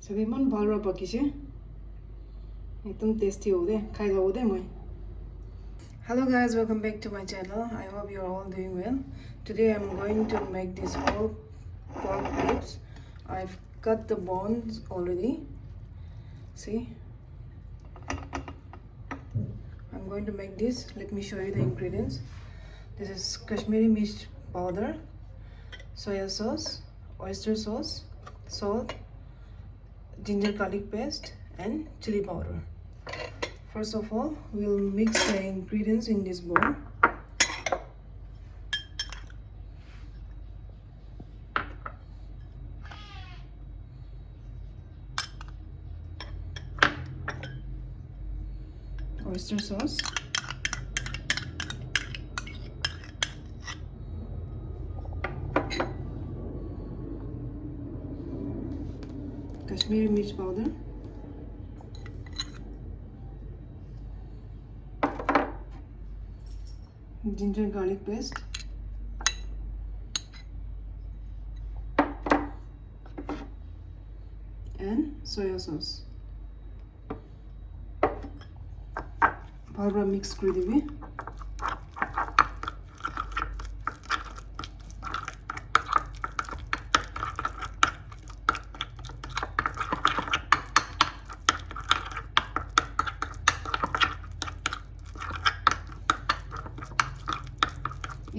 Sabi man bhalra pakiche. Ekdom tasty ho de. Khai ga ho de moi. Hello guys, welcome back to my channel. I hope you are all doing well. Today I'm going to make this whole pork ribs. I've cut the bones already. See? I'm going to make this. Let me show you the ingredients. This is Kashmiri mish powder, soya sauce, oyster sauce, salt, ginger garlic paste, and chili powder. First of all, we'll mix the ingredients in this bowl. Oyster sauce, Kashmiri mish powder, ginger garlic paste, and soya sauce. Powder mix করে দিবি।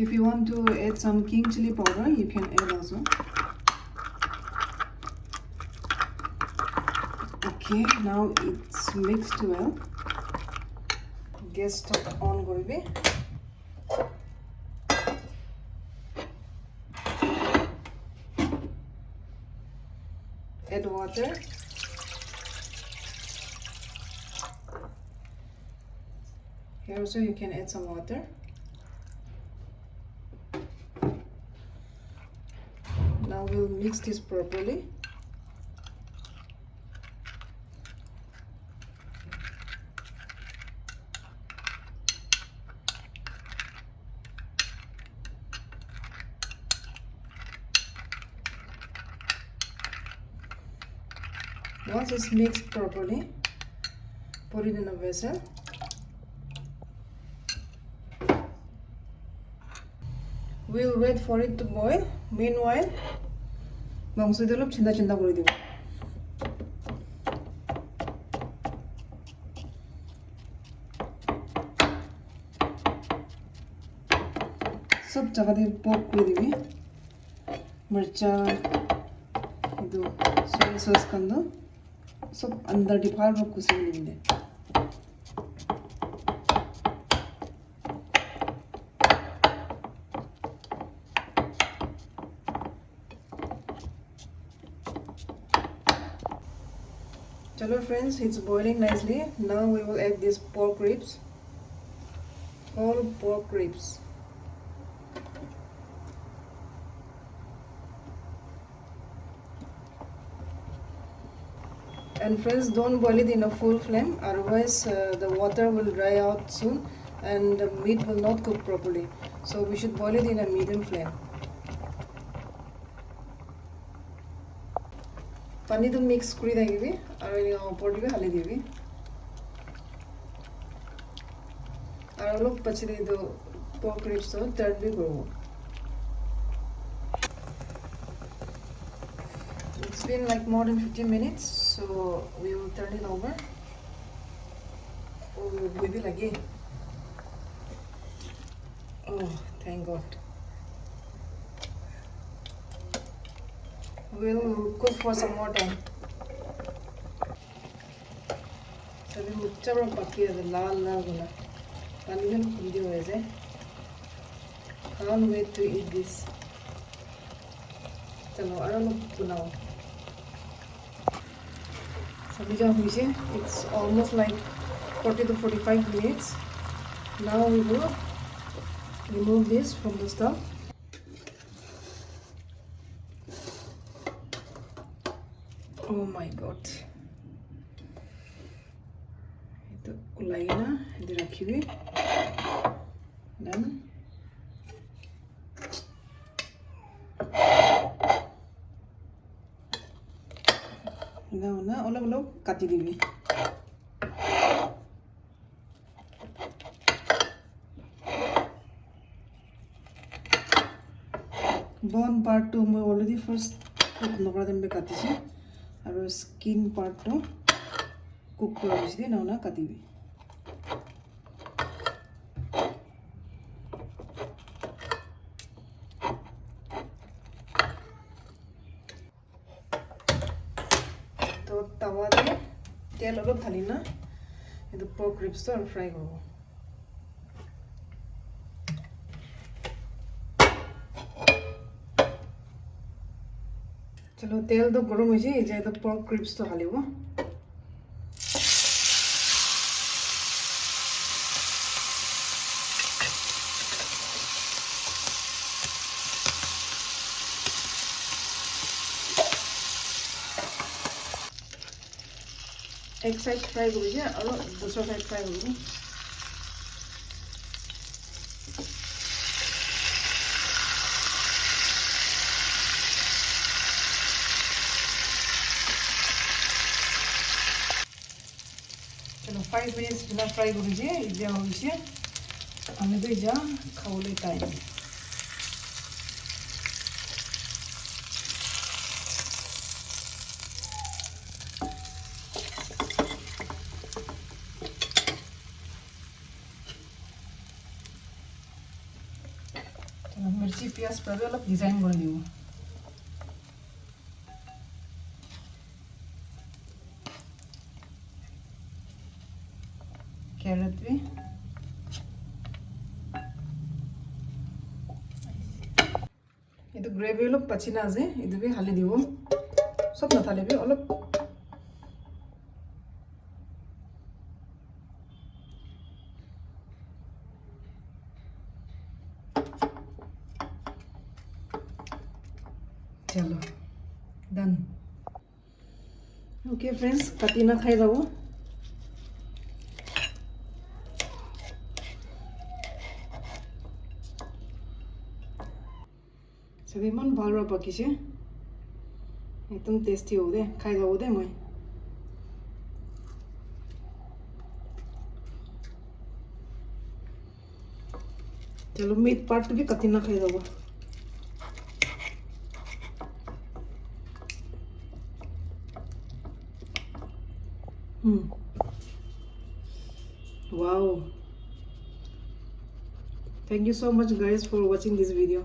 If you want to add some king chili powder, you can add also. Okay, now it's mixed well. Gas stove on করবে। Add water. Here also you can add some water. Now we'll mix this properly. Once it's mixed properly, put it in a vessel. We'll wait for it to boil. Meanwhile, মাংস দিয়ে অলপ চিন্তা চিন্তা করে দিব। সব জায়গা দিয়ে পক করে দিবি। मिर्चा ಇದು ಸೋಯಾ ಸಾಸ್ ಕಂದು सब अंदर डिफाल रख कुछ भी नहीं दे। चलो friends, it's boiling nicely. Now we will add these pork ribs, whole pork ribs. And friends, don't boil it in a full flame, otherwise the water will dry out soon and the meat will not cook properly. So we should boil it in a medium flame. পানি তো mix করে দিবি আর উপর দিবি হালি দিবি আর অলপ পছরে দো pork ribs তো টার্ন भी করব। It's been like more than 15 minutes, so we will turn it over. Oh, we will again. Oh, thank God. We'll cook for some more time. So we will chop paki the lal gula. Panigan video is it? Can't wait to eat this. Chalo, I don't know now. It's almost like 40 to 45 minutes. Now we will remove this from the stove. Oh my God. Ito ulay na, hindi rakhibi. Then না অলপ অলপ কাটি দিবি বন পাৰ্টটো মই already first cook নকৰা টাইমতে কাটিছোঁ আৰু স্কিন পাৰ্টটো কুক কৰা হৈছিলে না কাটিবি তো তাৱাতে তেল অলপ ঢালি না এইটো পৰ্ক ৰিবছটো আৰু ফ্ৰাই কৰিব चलो तेल तो गरम हो जाए तो पर्क क्रिप्स तो हालिब एक साइड फ्राई और दूसरा साइड फ्राई कर चलो 5 मिनट्स बिना फ्राई कर हमें तो जा खावले टाइम चलो मिर्ची प्याज पर अलग डिजाइन कर दी कैरेट भी ये तो ग्रेवी अलग पचिना जे ये भी हाली दी सब नाथाले भी अलग चलो डन ओके फ्रेंड्स काटी ना खाई जाओ सब इमान ভাল ৰ পকিছে একদম টেস্টি হ'ব দে খাই যাব দে মই चलो मीट पार्ट भी कति ना खाई যাব wow thank you so much guys for watching this video